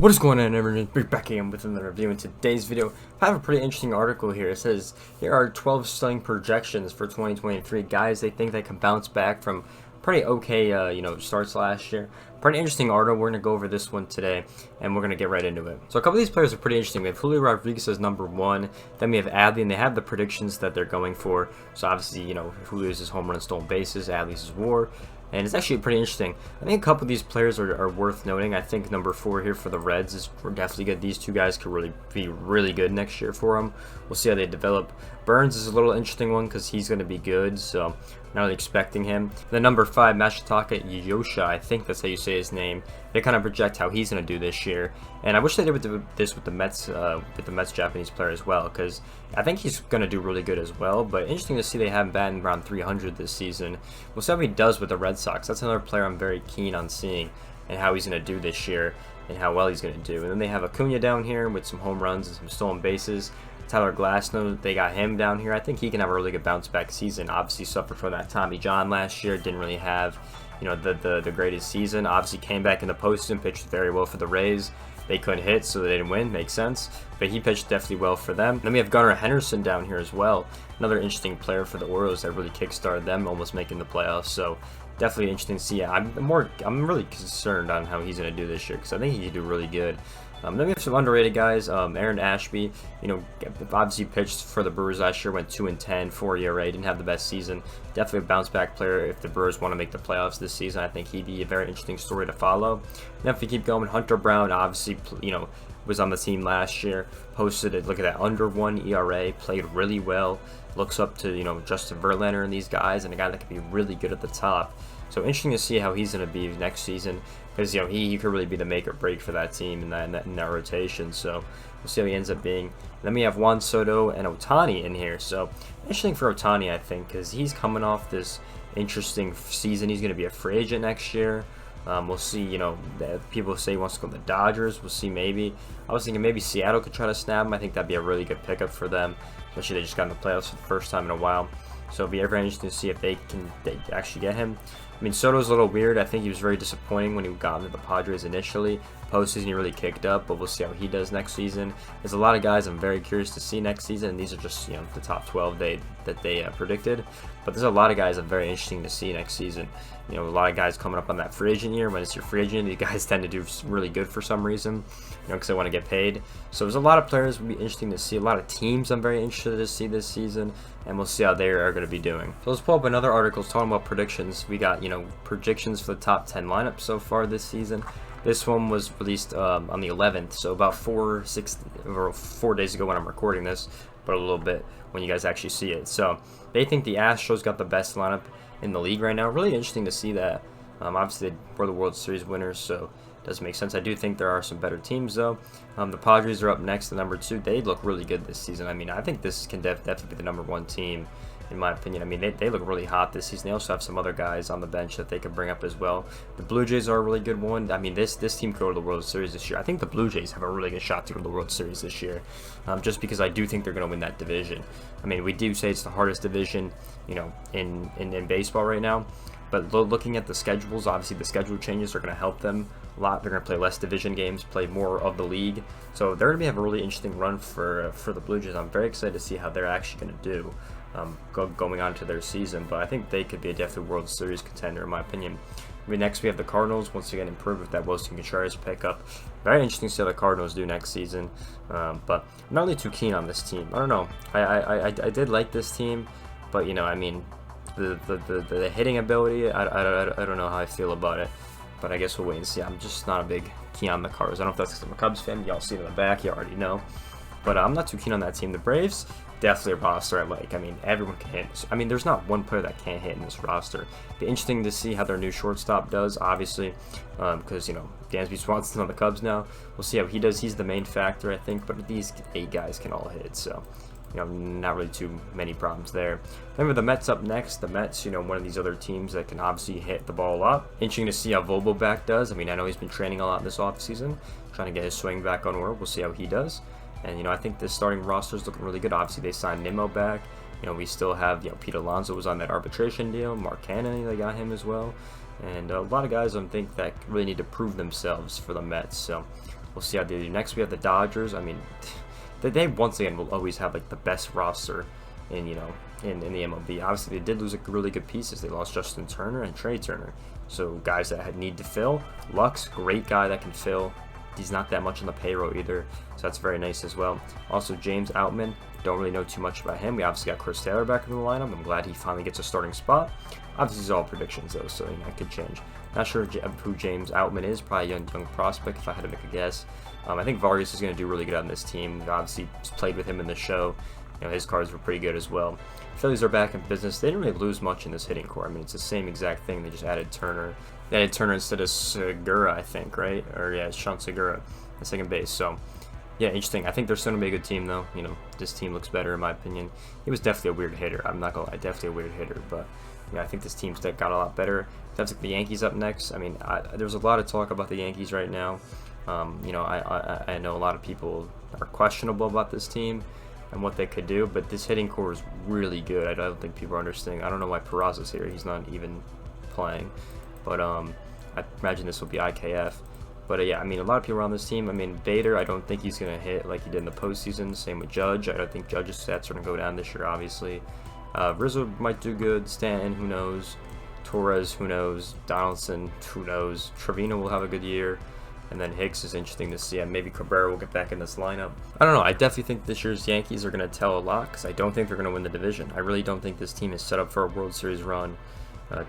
What is going on, everyone? We're back again with another review. In today's video, I have a pretty interesting article here. It says, here are 12 stunning projections for 2023. Guys, they think they can bounce back from pretty okay, starts last year. Pretty interesting article. We're going to go over this one today, and we're going to get right into it. So a couple of these players are pretty interesting. We have Julio Rodriguez as number 1. Then we have Adley, and they have the predictions that they're going for. So obviously, Julio's is home run, stolen bases. Adley's is WAR. And it's actually pretty interesting. I think a couple of these players are worth noting. I think number 4 here for the Reds is definitely good. These two guys could really be really good next year for them. We'll see how they develop. Burns is a little interesting one because he's going to be good, so not really expecting him. Then number 5, Masataka Yosha, I think that's how you say his name. They kind of project how he's going to do this year, and I wish they did this with the Mets Japanese player as well, because I think he's going to do really good as well. But interesting to see they have him batting around 300 this season. We'll see how he does with the Red Sox. That's another player I'm very keen on seeing and how he's going to do this year and how well he's going to do. And then they have Acuna down here with some home runs and some stolen bases. Tyler Glasnow, they got him down here. I think he can have a really good bounce back season. Obviously suffered from that Tommy John last year. Didn't really have, the greatest season. Obviously came back in the postseason, pitched very well for the Rays. They couldn't hit, so they didn't win. Makes sense. But he pitched definitely well for them. Then we have Gunnar Henderson down here as well. Another interesting player for the Orioles that really kickstarted them, almost making the playoffs. So definitely interesting to see. I'm really concerned on how he's going to do this year because I think he could do really good. Then we have some underrated guys. Aaron Ashby, obviously pitched for the Brewers last year, went 2-10, 4 ERA, didn't have the best season. Definitely a bounce back player if the Brewers want to make the playoffs this season. I think he'd be a very interesting story to follow. Then if we keep going, Hunter Brown, obviously, was on the team last year, posted it. Look at that, under 1 ERA, played really well. Looks up to Justin Verlander and these guys, and a guy that could be really good at the top. So interesting to see how he's going to be next season, because he could really be the make or break for that team in that rotation. So we'll see how he ends up being. Then we have Juan Soto and Ohtani in here. So interesting for Ohtani, I think, because he's coming off this interesting season. He's going to be a free agent next year. We'll see. People say he wants to go to the Dodgers. We'll see. Maybe I was thinking maybe Seattle could try to snap him. I think that'd be a really good pickup for them, especially they just got in the playoffs for the first time in a while. So it'll be very interesting to see if they actually get him. I mean, Soto's a little weird. I think he was very disappointing when he got into the Padres initially. Postseason, he really kicked up, but we'll see how he does next season. There's a lot of guys I'm very curious to see next season, and these are just the top 12 that they predicted. But there's a lot of guys I'm very interesting to see next season. A lot of guys coming up on that free agent year. When it's your free agent, these guys tend to do really good for some reason, because they want to get paid. So there's a lot of players will be interesting to see. A lot of teams I'm very interested to see this season, and we'll see how they are going to be doing. So let's pull up another article talking about predictions. We got predictions for the top 10 lineups so far this season. This one was released on the 11th, so about 4 days ago when I'm recording this, but a little bit when you guys actually see it. So they think the Astros got the best lineup in the league right now. Really interesting to see that. Obviously, they were the World Series winners, so it does make sense. I do think there are some better teams, though. The Padres are up next to number 2. They look really good this season. I mean, I think this can definitely be the number 1 team, in my opinion. I mean, they look really hot this season. They also have some other guys on the bench that they can bring up as well. The Blue Jays are a really good one. I mean, this team could go to the World Series this year. I think the Blue Jays have a really good shot to go to the World Series this year, just because I do think they're going to win that division. I mean, we do say it's the hardest division, in baseball right now. But looking at the schedules, obviously the schedule changes are going to help them a lot. They're going to play less division games, play more of the league. So they're going to have a really interesting run for the Blue Jays. I'm very excited to see how they're actually going to do going on to their season. But I think they could be a definite World Series contender, in my opinion. Next, we have the Cardinals, once again improved with that Wilson Contreras pickup. Very interesting to see how the Cardinals do next season. But I'm not really too keen on this team. I don't know. I did like this team, but I mean, the hitting ability, I don't know how I feel about it, but I guess we'll wait and see. I'm just not a big keen on the Cardinals. I don't know if that's because I'm a Cubs fan. Y'all see it in the back, you already know. But I'm not too keen on that team. The Braves, definitely a roster I like. I mean, everyone can hit. I mean, there's not one player that can't hit in this roster. Be interesting to see how their new shortstop does, obviously, because Dansby Swanson's on the Cubs now. We'll see how he does. He's the main factor, I think, but these 8 guys can all hit, so not really too many problems there. Then with the Mets up next. The Mets, one of these other teams that can obviously hit the ball a lot. Interesting to see how Vogelbach does. I mean, I know he's been training a lot this offseason, trying to get his swing back on order. We'll see how he does. And, I think this starting roster is looking really good. Obviously, they signed Nimmo back. We still have, Pete Alonso was on that arbitration deal. Mark Cannon, they got him as well. And a lot of guys I think that really need to prove themselves for the Mets. So We'll see how they do. Next, we have the Dodgers. I mean, they once again will always have like the best roster in in the MLB. Obviously, they did lose really good pieces. They lost Justin Turner and Trey Turner, so guys that had need to fill. Lux, great guy that can fill. He's not that much on the payroll either, so that's very nice as well. Also, James Outman, don't really know too much about him. We obviously got Chris Taylor back in the lineup. I'm glad he finally gets a starting spot. Obviously, it's all predictions though, so it could change. Not sure who James Outman is. Probably a young prospect if I had to make a guess. I think Vargas is going to do really good on this team. Obviously, played with him in the show. His cards were pretty good as well. Phillies are back in business. They didn't really lose much in this hitting core. I mean, it's the same exact thing. They just added Turner. They added Turner instead of Segura, I think, right? Or yeah, it's Sean Segura at second base. So yeah, interesting. I think they're still gonna be a good team, though. This team looks better in my opinion. He was definitely a weird hitter. I'm not gonna lie, definitely a weird hitter. But I think this team's got a lot better. That's like the Yankees up next. I mean, there's a lot of talk about the Yankees right now. I know a lot of people are questionable about this team and what they could do, but this hitting core is really good. I don't think people are understanding. I don't know why Peraza's here. He's not even playing, but I imagine this will be IKF. But yeah, I mean, a lot of people on this team. I mean, Bader, I don't think he's gonna hit like he did in the postseason. Same with Judge. I don't think Judge's stats are gonna go down this year, obviously. Rizzo might do good. Stanton, who knows? Torres, who knows? Donaldson, who knows? Trevino will have a good year. And then Hicks is interesting to see. And maybe Cabrera will get back in this lineup. I don't know. I definitely think this year's Yankees are going to tell a lot because I don't think they're going to win the division. I really don't think this team is set up for a World Series run,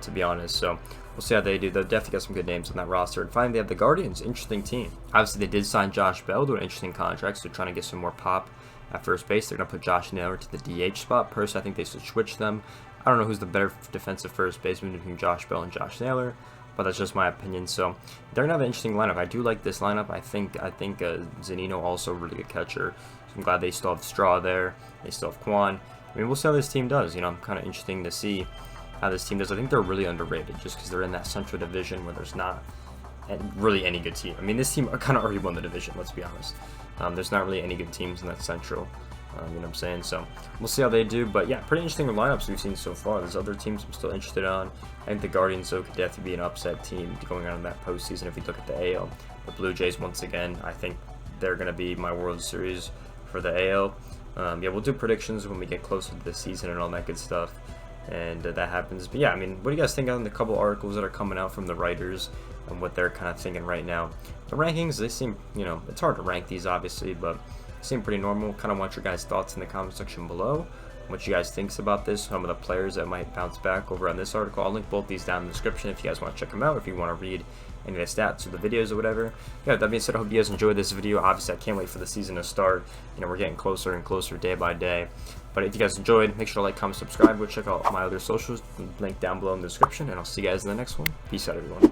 to be honest. So we'll see how they do. They'll definitely got some good names on that roster. And finally, they have the Guardians. Interesting team. Obviously, they did sign Josh Bell to an interesting contract, so they're trying to get some more pop at first base. They're going to put Josh Naylor to the DH spot. Personally, I think they should switch them. I don't know who's the better defensive first baseman between Josh Bell and Josh Naylor, but that's just my opinion. So they're gonna have an interesting lineup. I do like this lineup. I think Zunino also a really good catcher. So I'm glad they still have Straw there. They still have Kwan. I mean, we'll see how this team does. I'm kind of interesting to see how this team does. I think they're really underrated just because they're in that Central Division where there's not really any good team. I mean, this team kind of already won the division. Let's be honest. There's not really any good teams in that Central. You know what I'm saying? So we'll see how they do. But yeah, pretty interesting lineups we've seen so far. There's other teams I'm still interested on. I think the Guardians, though, could definitely be an upset team going on in that postseason if we look at the AL. The Blue Jays, once again, I think they're going to be my World Series for the AL. Yeah, we'll do predictions when we get closer to the season and all that good stuff. And that happens. But yeah, I mean, what do you guys think on the couple articles that are coming out from the writers and what they're kind of thinking right now? The rankings, they seem, it's hard to rank these, obviously, but seem pretty normal. Kind of want your guys' thoughts in the comment section below. What you guys thinks about this, some of the players that might bounce back over on this article. I'll link both these down in the description if you guys want to check them out, if you want to read any of the stats or the videos or whatever. Yeah, that being said, I hope you guys enjoyed this video. Obviously, I can't wait for the season to start. We're getting closer and closer day by day. But if you guys enjoyed, make sure to like, comment, subscribe. Go check out my other socials, link down below in the description, and I'll see you guys in the next one. Peace out, everyone.